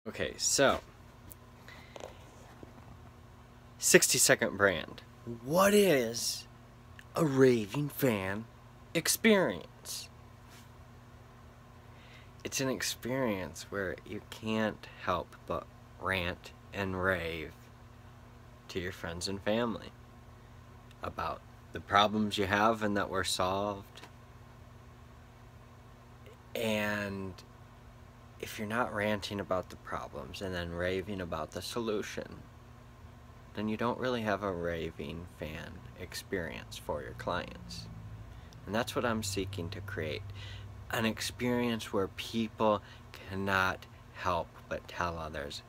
Okay, so 60-second brand. What is a raving fan experience? It's an experience where you can't help but rant and rave to your friends and family about the problems you have and that were solved. And if you're not ranting about the problems and then raving about the solution, then you don't really have a raving fan experience for your clients. And that's what I'm seeking to create. An experience where people cannot help but tell others,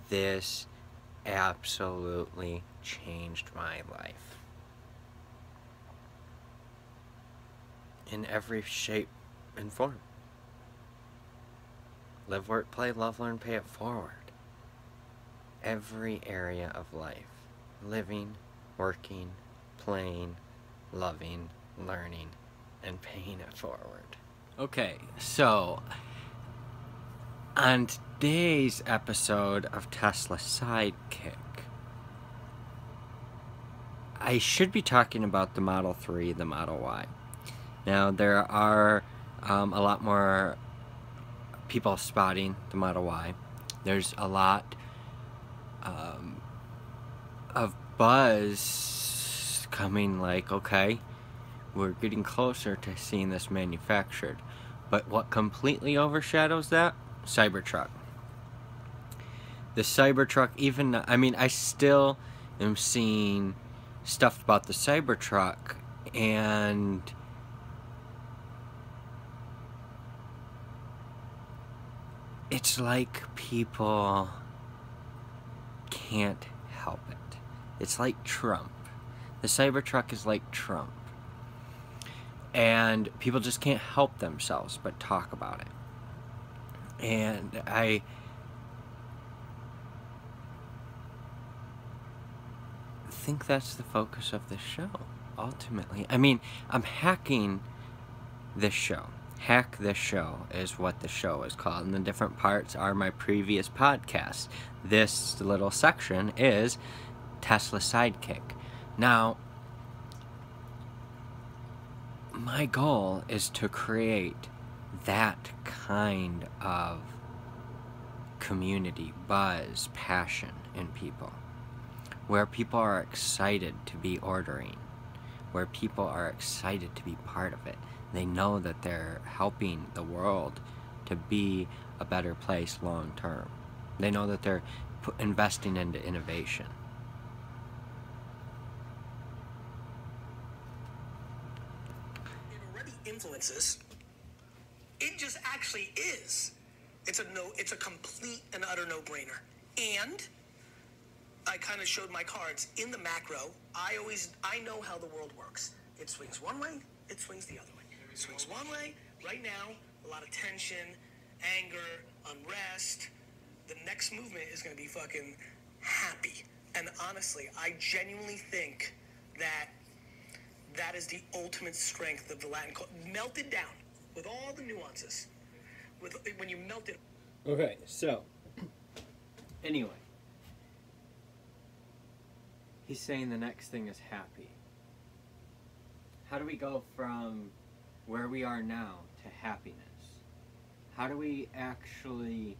this absolutely changed my life. In every shape and form. Live, work, play, love, learn, pay it forward. Every area of life. Living, working, playing, loving, learning, and paying it forward. Okay, so on today's episode of Tesla Sidekick, I should be talking about the Model 3, the Model Y. Now, there are a lot more people spotting the Model Y. There's a lot of buzz coming, like, okay, we're getting closer to seeing this manufactured. But what completely overshadows that? Cybertruck. The Cybertruck, even, I still am seeing stuff about the Cybertruck, and it's like people can't help it. It's like Trump. The Cybertruck is like Trump. And people just can't help themselves but talk about it. And I think that's the focus of this show, ultimately. I'm hacking this show. Hack This Show is what the show is called, and the different parts are my previous podcasts. This little section is Tesla Sidekick. Now, my goal is to create that kind of community, buzz, passion in people, where people are excited to be ordering, where people are excited to be part of it. They know that they're helping the world to be a better place long term. They know that they're investing into innovation. It already influences. It just actually is. It's a complete and utter no-brainer. And I kind of showed my cards in the macro. I know how the world works. It swings one way, it swings the other way. It swings one way. Right now, a lot of tension, anger, unrest. The next movement is going to be fucking happy. And honestly, I genuinely think that is the ultimate strength of the Latin culture. Melted down with all the nuances. When you melt it. Okay, so anyway, he's saying the next thing is happy. How do we go from where we are now to happiness? How do we actually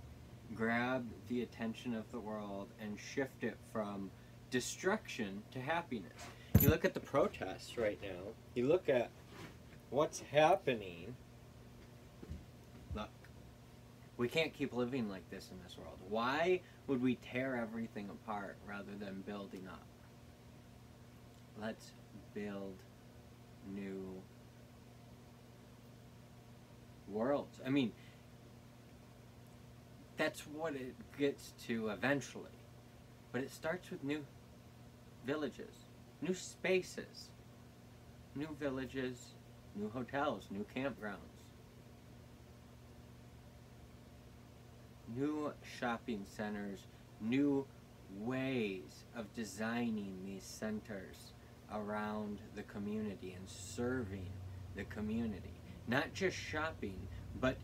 grab the attention of the world and shift it from destruction to happiness? You look at the protests right now. You look at what's happening. Look, we can't keep living like this in this world. Why would we tear everything apart rather than building up? Let's build new worlds. That's what it gets to eventually. But it starts with new villages, new spaces, new villages, new hotels, new campgrounds, new shopping centers, new ways of designing these centers around the community and serving the community. Not just shopping, but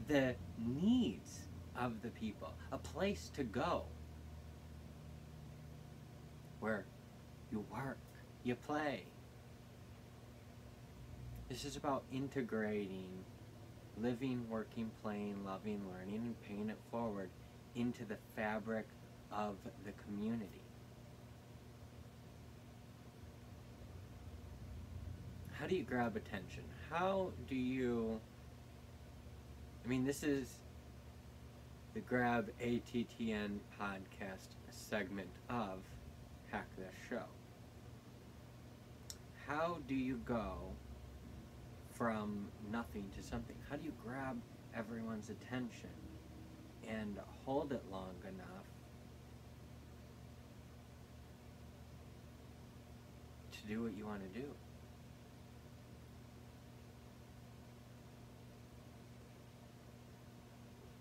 the needs of the people, a place to go where you work, you play. This is about integrating living, working, playing, loving, learning, and paying it forward into the fabric of the community. How do you grab attention? How do you... this is the Grab ATTN podcast segment of Hack This Show. How do you go from nothing to something? How do you grab everyone's attention and hold it long enough to do what you want to do?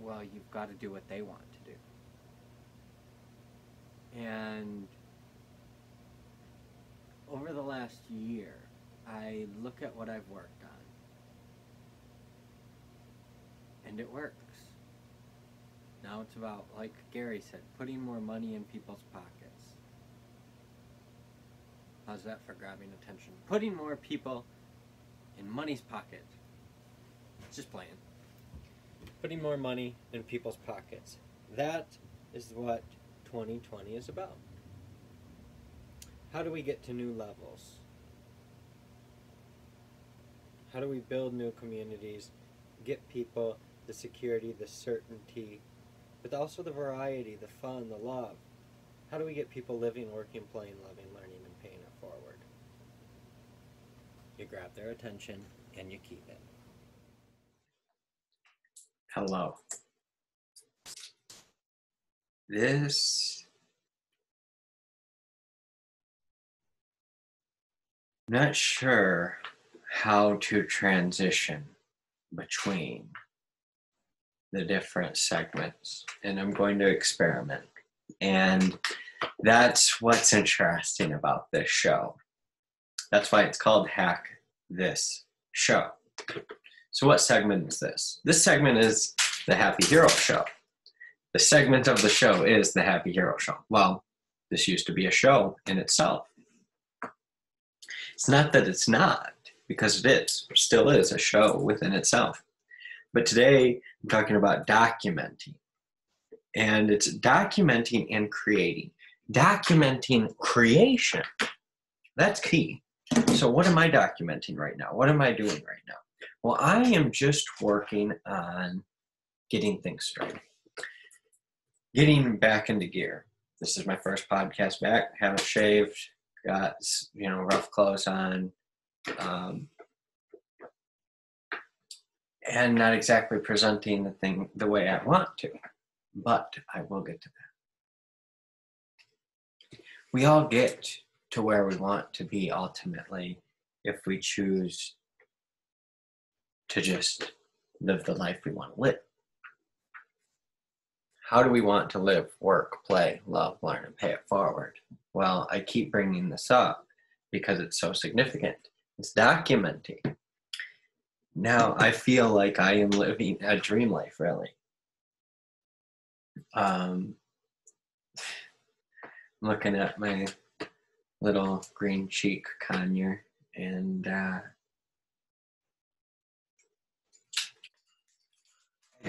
Well, you've got to do what they want to do. And over the last year, I look at what I've worked on, and it works. Now it's about, like Gary said, putting more money in people's pockets. How's that for grabbing attention? Putting more people in money's pocket. Just playing. Putting more money in people's pockets. That is what 2020 is about. How do we get to new levels? How do we build new communities, get people the security, the certainty, but also the variety, the fun, the love? How do we get people living, working, playing, loving, learning, and paying it forward? You grab their attention and you keep it. Hello. I'm not sure how to transition between the different segments, and I'm going to experiment. And that's what's interesting about this show. That's why it's called Hack This Show. So what segment is this? This segment is the Happy Hero Show. The segment of the show is the Happy Hero Show. Well, this used to be a show in itself. It's not that it's not, because it is, still is a show within itself. But today, I'm talking about documenting. And it's documenting and creating. Documenting creation. That's key. So what am I documenting right now? What am I doing right now? Well, I am just working on getting things straight. Getting back into gear. This is my first podcast back. Haven't shaved. Got, rough clothes on. And not exactly presenting the thing the way I want to. But I will get to that. We all get to where we want to be ultimately if we choose to just live the life we want to live. How do we want to live, work, play, love, learn, and pay it forward? Well, I keep bringing this up because it's so significant. It's documenting. Now, I feel like I am living a dream life, really. Looking at my little green cheek conure, and I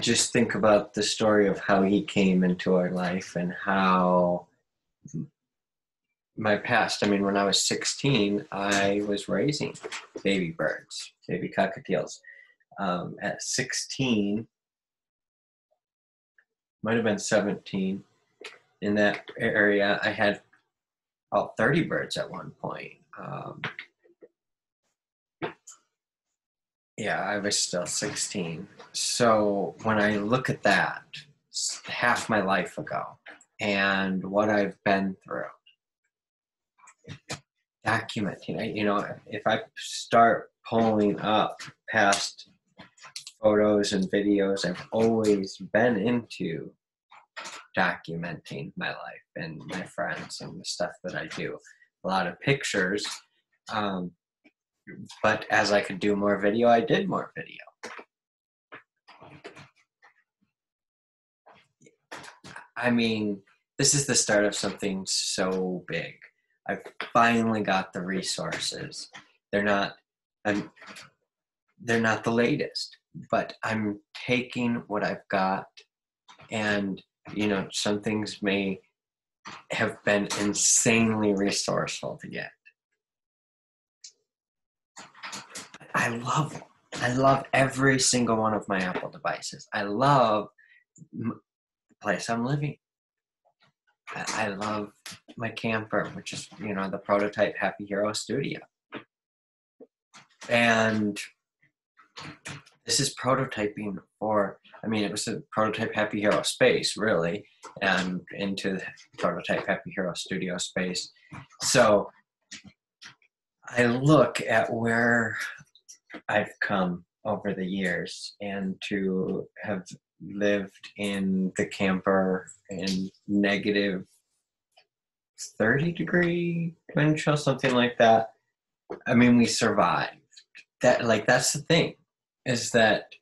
just think about the story of how he came into our life and how my past, when I was 16, I was raising baby birds, baby cockatiels. At 16, might have been 17, in that area, I had about 30 birds at one point. I was still 16. So when I look at that, half my life ago, and what I've been through, documenting, if I start pulling up past photos and videos, I've always been into documenting my life and my friends and the stuff that I do. A lot of pictures, but as I could do more video, I did more video. I mean, this is the start of something so big. I've finally got the resources. They're not, they're not the latest, but I'm taking what I've got, and some things may have been insanely resourceful to get. I love every single one of my Apple devices. I love the place I'm living. I love my camper, which is, the prototype Happy Hero Studio. And this is prototyping for, it was a prototype Happy Hero space, really, and into the prototype Happy Hero Studio space. So I look at where I've come over the years, and to have lived in the camper in negative 30-degree wind chill, something like that. We survived. That's the thing, is that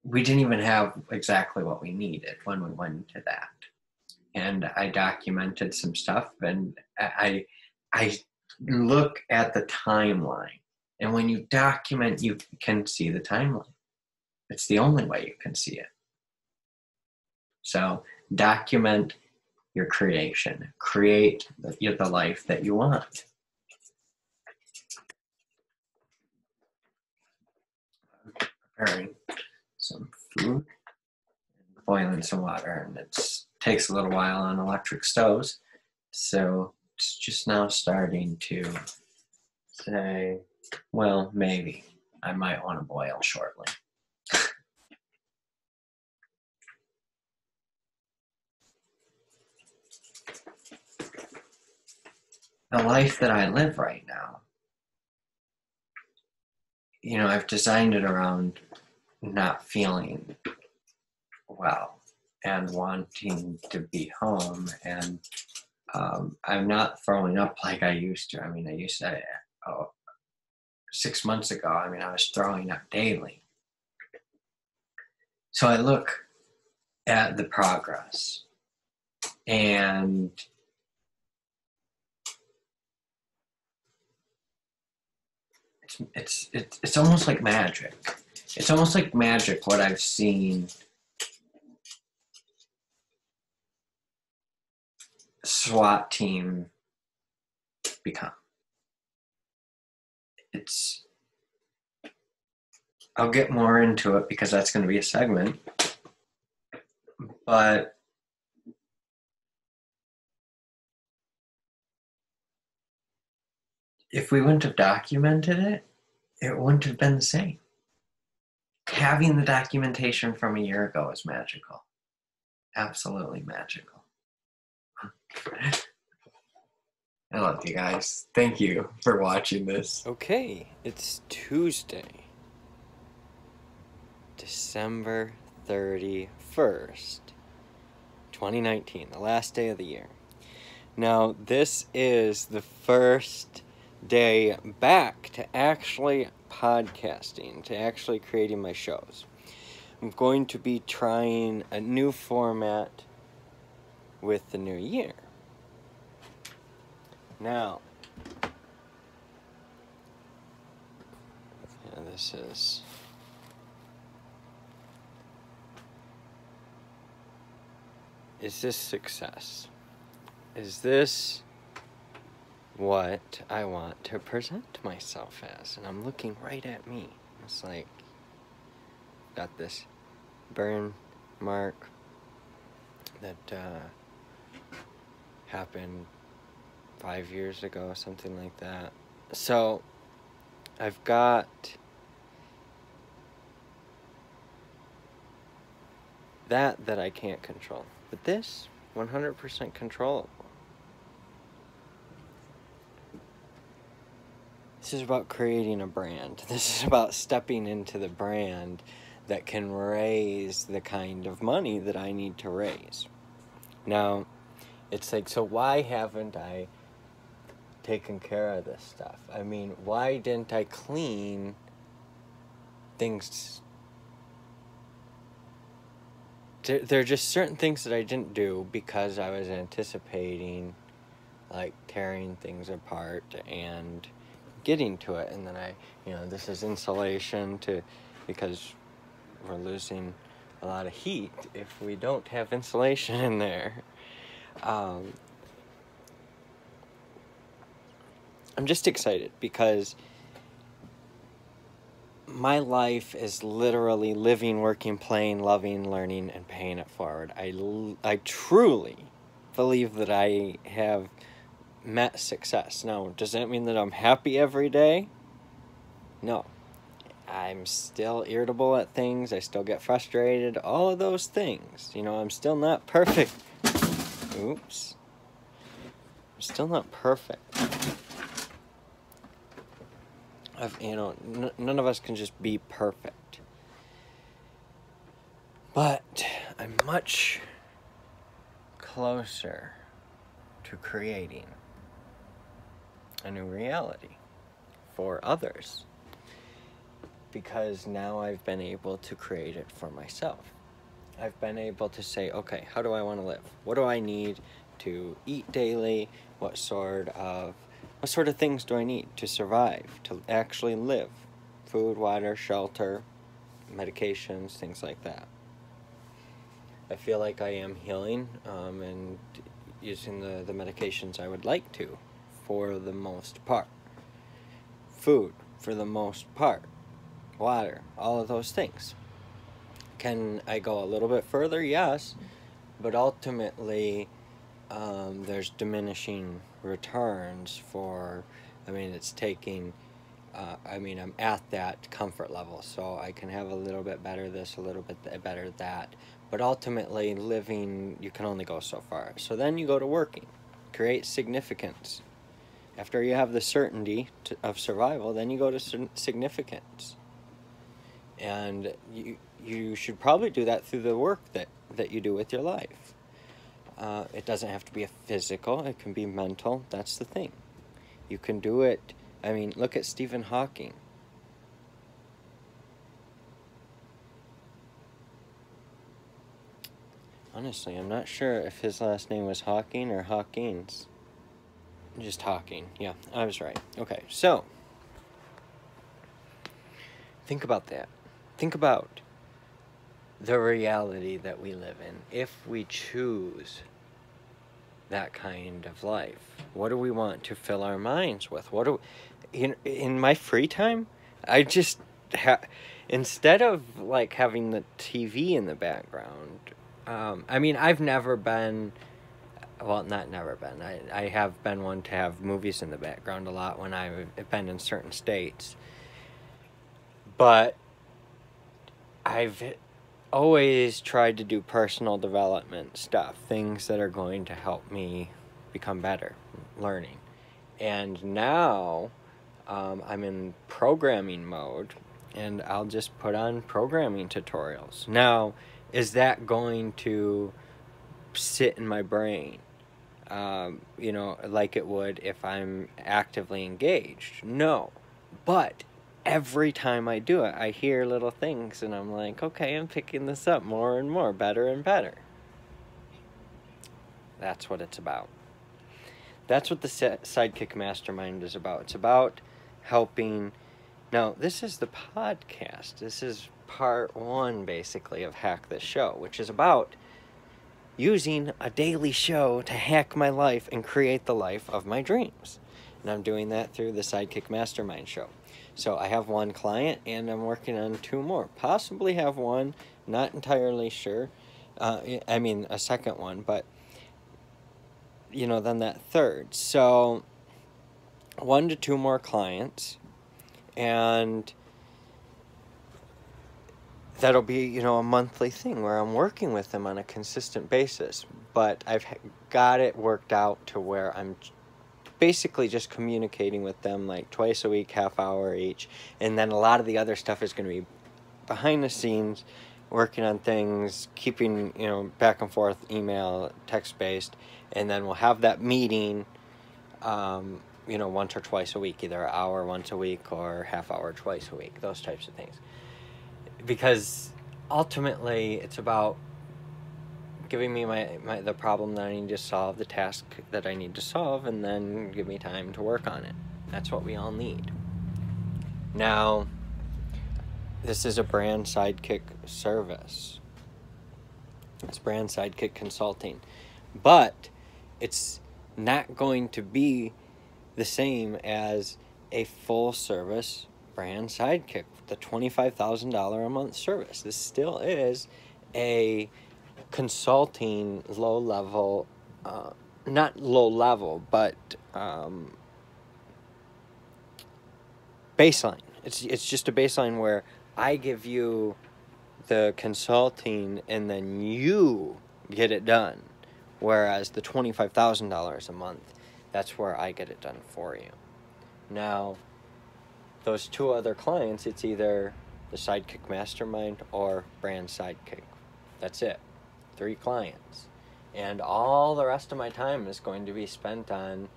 we didn't even have exactly what we needed when we went into that. And I documented some stuff, and I look at the timeline. And when you document, you can see the timeline. It's the only way you can see it. So document your creation. Create the life that you want. I'm preparing some food, boiling some water, and it takes a little while on electric stoves. So it's just now starting to say, well, maybe I might want to boil shortly. The life that I live right now, I've designed it around not feeling well and wanting to be home, and I'm not throwing up like I used to. I used to, 6 months ago, I was throwing up daily. So I look at the progress, and it's almost like magic. It's almost like magic what I've seen SWAT team become. I'll get more into it because that's going to be a segment. But if we wouldn't have documented it, it wouldn't have been the same. Having the documentation from a year ago is magical. Absolutely magical. I love you guys. Thank you for watching this. Okay, it's Tuesday, December 31st, 2019, the last day of the year. Now, this is the first day back to actually podcasting, to actually creating my shows. I'm going to be trying a new format with the new year. Now, this is this success? Is this what I want to present myself as? And I'm looking right at me. It's like, got this burn mark that happened 5 years ago, something like that. So I've got that I can't control, but this 100% controllable. This is about creating a brand. This is about stepping into the brand that can raise the kind of money that I need to raise. Now, it's like, so why haven't I taken care of this stuff? Why didn't I clean there are just certain things that I didn't do because I was anticipating, like, tearing things apart and getting to it. And then this is insulation because we're losing a lot of heat if we don't have insulation in there. I'm just excited because my life is literally living, working, playing, loving, learning, and paying it forward. I truly believe that I have met success. Now, does that mean that I'm happy every day? No. I'm still irritable at things. I still get frustrated. All of those things. I'm still not perfect. Oops. I'm still not perfect. None of us can just be perfect. But I'm much closer to creating a new reality for others, because now I've been able to create it for myself. I've been able to say, okay, how do I want to live? What do I need to eat daily? What sort of things do I need to survive, to actually live? Food, water, shelter, medications, things like that. I feel like I am healing and using the medications I would like to, for the most part. Food, for the most part. Water, all of those things. Can I go a little bit further? Yes, but ultimately there's diminishing returns it's taking, I'm at that comfort level, so I can have a little bit better this, a little bit better that, but ultimately living, you can only go so far. So then you go to working, create significance. After you have the certainty of survival, then you go to significance. And you should probably do that through the work that you do with your life. It doesn't have to be a physical, it can be mental. That's the thing. You can do it. Look at Stephen Hawking. Honestly, I'm not sure if his last name was Hawking or Hawkins. Just Hawking. Yeah, I was right. Okay, so think about that. Think about the reality that we live in. If we choose that kind of life, what do we want to fill our minds with? In my free time, I just instead of having the TV in the background, I've never been, well, not never been, I have been one to have movies in the background a lot when I've been in certain states, but I've always tried to do personal development stuff, things that are going to help me become better, learning. And now I'm in programming mode, and I'll just put on programming tutorials. Now, is that going to sit in my brain, like it would if I'm actively engaged? No. But every time I do it, I hear little things, and I'm like, okay, I'm picking this up more and more, better and better. That's what it's about. That's what the Sidekick Mastermind is about. It's about helping. Now, this is the podcast. This is part 1, basically, of Hack This Show, which is about using a daily show to hack my life and create the life of my dreams. And I'm doing that through the Sidekick Mastermind show. So I have 1 client, and I'm working on 2 more. Possibly have 1, not entirely sure. A second one, but, then that 3rd. So 1 to 2 more clients, and that'll be, a monthly thing where I'm working with them on a consistent basis. But I've got it worked out to where I'm basically just communicating with them twice a week, half hour each. And then a lot of the other stuff is going to be behind the scenes, working on things, keeping, back and forth, email, text-based. And then we'll have that meeting, once or twice a week, either an hour once a week or half hour twice a week, those types of things. Because ultimately it's about giving me the problem that I need to solve, the task that I need to solve, and then give me time to work on it. That's what we all need. Now, this is a Brand Sidekick service. It's Brand Sidekick Consulting. But it's not going to be the same as a full service Brand Sidekick, the $25,000 a month service. This still is a consulting low level, not low level, but baseline. It's just a baseline where I give you the consulting and then you get it done. Whereas the $25,000 a month, that's where I get it done for you. Now, those two other clients, it's either the Sidekick Mastermind or Brand Sidekick. That's it. 3 clients. And all the rest of my time is going to be spent on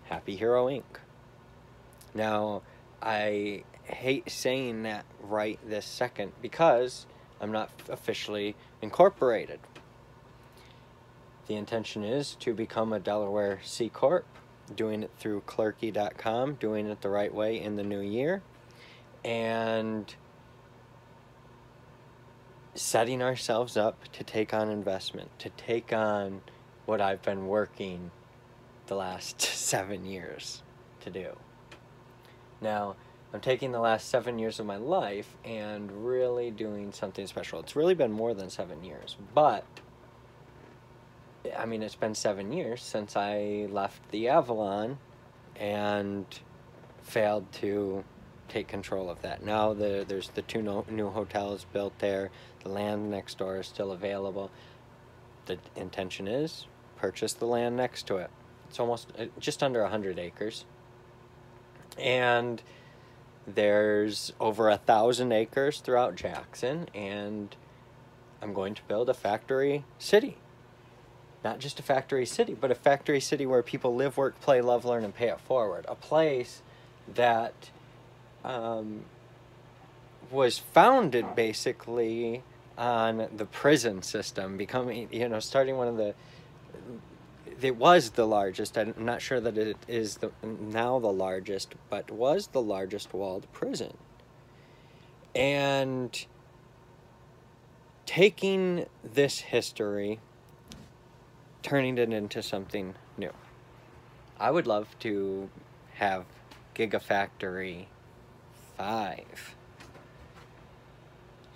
Happy Hero Inc. Now, I hate saying that right this second because I'm not officially incorporated. The intention is to become a Delaware C Corp, doing it through Clerky.com, doing it the right way in the new year, and setting ourselves up to take on investment, to take on what I've been working the last 7 years to do. Now, I'm taking the last 7 years of my life and really doing something special. It's really been more than 7 years, but I mean, it's been 7 years since I left the Avalon and failed to take control of that. Now there's the 2 new hotels built there. The land next door is still available. The intention is purchase the land next to it. It's almost just under 100 acres. And there's over 1,000 acres throughout Jackson, and I'm going to build a factory city. Not just a factory city, but a factory city where people live, work, play, love, learn, and pay it forward. A place that was founded basically on the prison system, becoming, starting one of the, it was the largest, I'm not sure that it is now the largest, but was the largest walled prison. And taking this history, turning it into something new. I would love to have Gigafactory 5,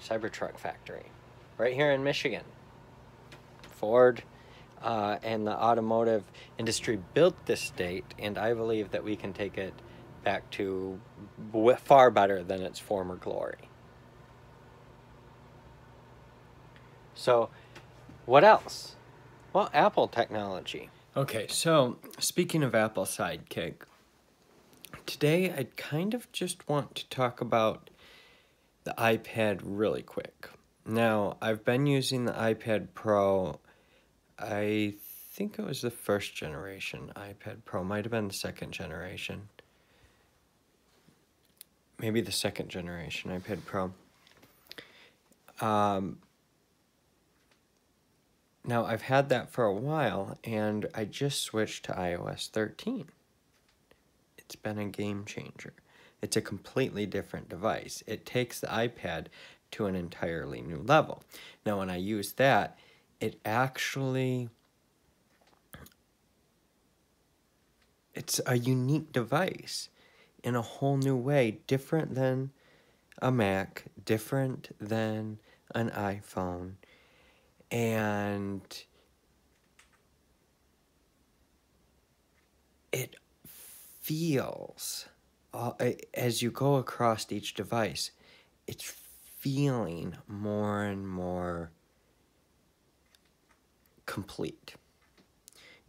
Cybertruck Factory, right here in Michigan. Ford and the automotive industry built this state, and I believe that we can take it back to far better than its former glory. So, what else? Well, Apple technology. Okay, so speaking of Apple Sidekick, today I kind of just want to talk about the iPad really quick. Now, I've been using the iPad Pro. I think it was the first generation iPad Pro. Might have been the second generation. Maybe the second generation iPad Pro. Now, I've had that for a while, and I just switched to iOS 13. It's been a game changer. It's a completely different device. It takes the iPad to an entirely new level. Now, when I use that, it actually, it's a unique device in a whole new way, different than a Mac, different than an iPhone. And it feels, as you go across each device, it's feeling more and more complete.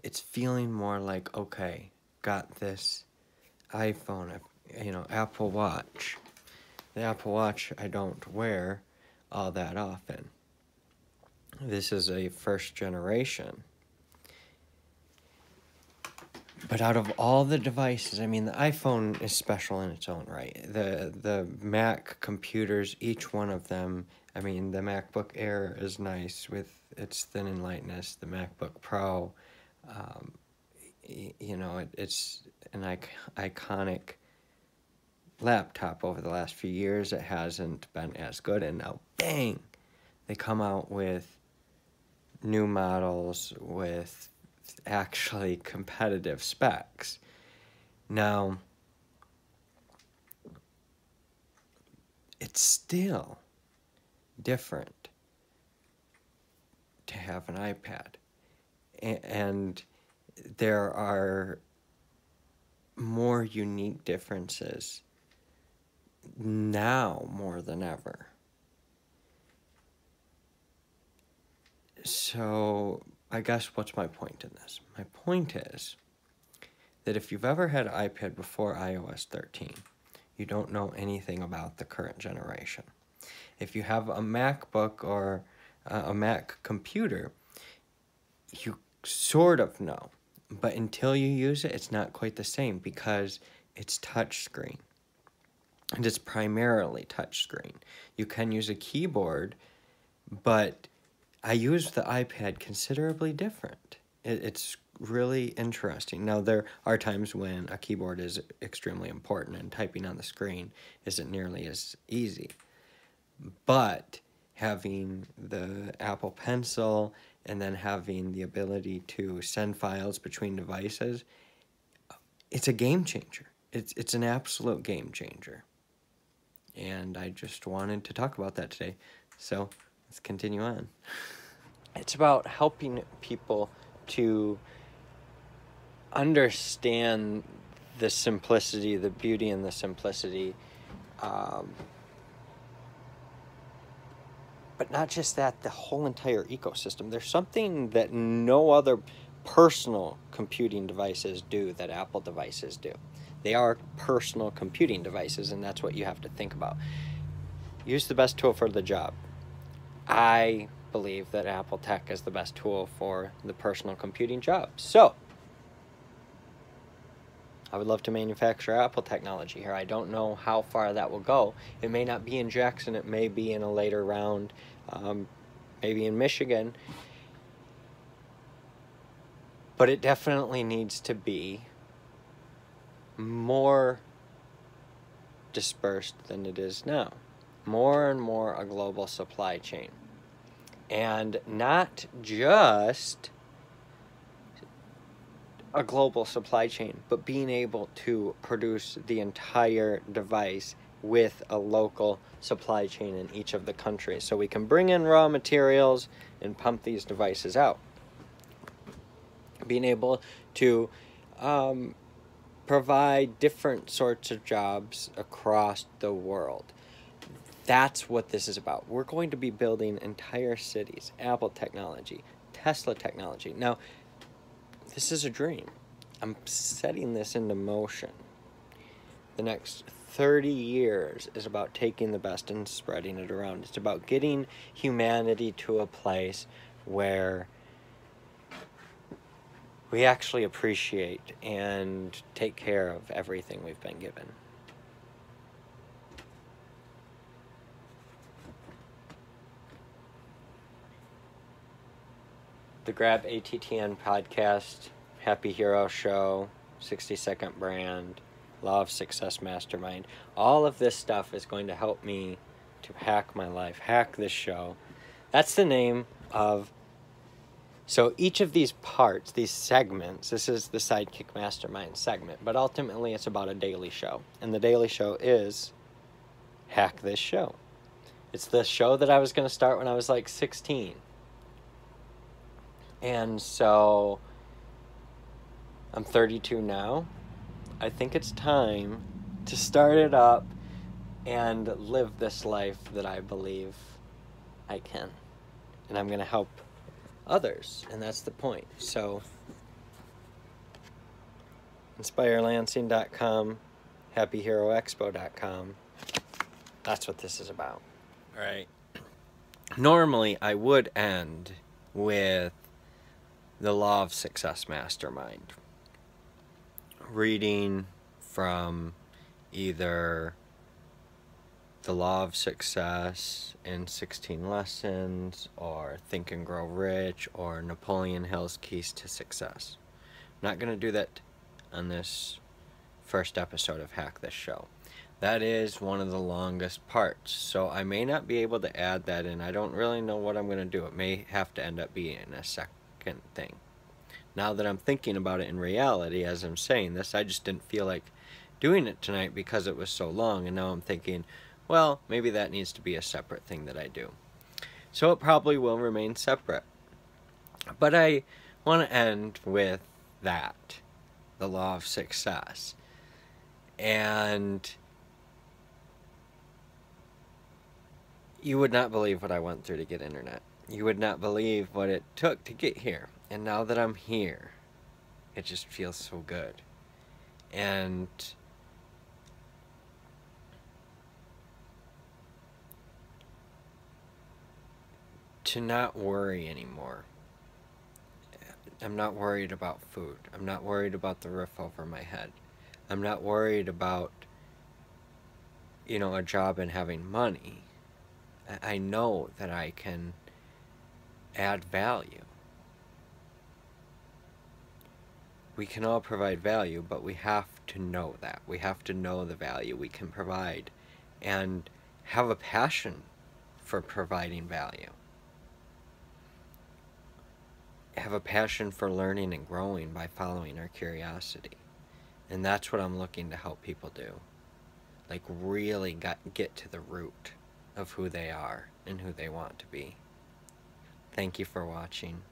It's feeling more like, okay, got this iPhone, Apple Watch. The Apple Watch I don't wear all that often. This is a first generation. But out of all the devices, I mean, the iPhone is special in its own right. The Mac computers, each one of them, I mean, the MacBook Air is nice with its thin and lightness. The MacBook Pro, you know, it's an iconic laptop over the last few years. It hasn't been as good, and now, bang, they come out with new models with actually competitive specs. Now, it's still different to have an iPad. And there are more unique differences now more than ever. So, I guess what's my point in this? My point is that if you've ever had an iPad before iOS 13, you don't know anything about the current generation. If you have a MacBook or a Mac computer, you sort of know. But until you use it, it's not quite the same because it's touchscreen. And it's primarily touchscreen. You can use a keyboard, but I use the iPad considerably different. It's really interesting. Now, there are times when a keyboard is extremely important and typing on the screen isn't nearly as easy. But having the Apple Pencil and then having the ability to send files between devices, it's a game changer. It's an absolute game changer. And I just wanted to talk about that today. So let's continue on. It's about helping people to understand the simplicity, the beauty and the simplicity. But not just that, the whole entire ecosystem. There's something that no other personal computing devices do that Apple devices do. They are personal computing devices, and that's what you have to think about. Use the best tool for the job. I believe that Apple Tech is the best tool for the personal computing job. So, I would love to manufacture Apple technology here. I don't know how far that will go. It may not be in Jackson. It may be in a later round, maybe in Michigan. But it definitely needs to be more dispersed than it is now. More and more a global supply chain. And not just a global supply chain, but being able to produce the entire device with a local supply chain in each of the countries. So we can bring in raw materials and pump these devices out. Being able to provide different sorts of jobs across the world. That's what this is about. We're going to be building entire cities, Apple technology, Tesla technology. Now, this is a dream. I'm setting this into motion. The next 30 years is about taking the best and spreading it around. It's about getting humanity to a place where we actually appreciate and take care of everything we've been given. The Grab ATTN podcast, Happy Hero Show, 60-Second Brand, Law of Success Mastermind. All of this stuff is going to help me to hack my life, hack this show. That's the name of... So each of these parts, these segments, this is the Sidekick Mastermind segment, but ultimately it's about a daily show. And the daily show is Hack This Show. It's the show that I was going to start when I was like 16. And so I'm 32 now. I think it's time to start it up and live this life that I believe I can. And I'm going to help others, and that's the point. So InspireLansing.com, HappyHeroExpo.com. That's what this is about. All right. Normally, I would end with the Law of Success Mastermind. Reading from either The Law of Success in 16 Lessons, or Think and Grow Rich, or Napoleon Hill's Keys to Success. I'm not going to do that on this first episode of Hack This Show. That is one of the longest parts, so I may not be able to add that in. I don't really know what I'm going to do. It may have to end up being a second thing. Now that I'm thinking about it in reality, as I'm saying this, I just didn't feel like doing it tonight because it was so long, and now I'm thinking, well, maybe that needs to be a separate thing that I do. So it probably will remain separate. But I want to end with that, the Law of Success. And you would not believe what I went through to get internet. You would not believe what it took to get here. And now that I'm here, it just feels so good. And to not worry anymore. I'm not worried about food. I'm not worried about the roof over my head. I'm not worried about, a job and having money. I know that I can add value. We can all provide value, but we have to know that. We have to know the value we can provide and have a passion for providing value. Have a passion for learning and growing by following our curiosity. And that's what I'm looking to help people do. Like really get to the root of who they are and who they want to be. Thank you for watching.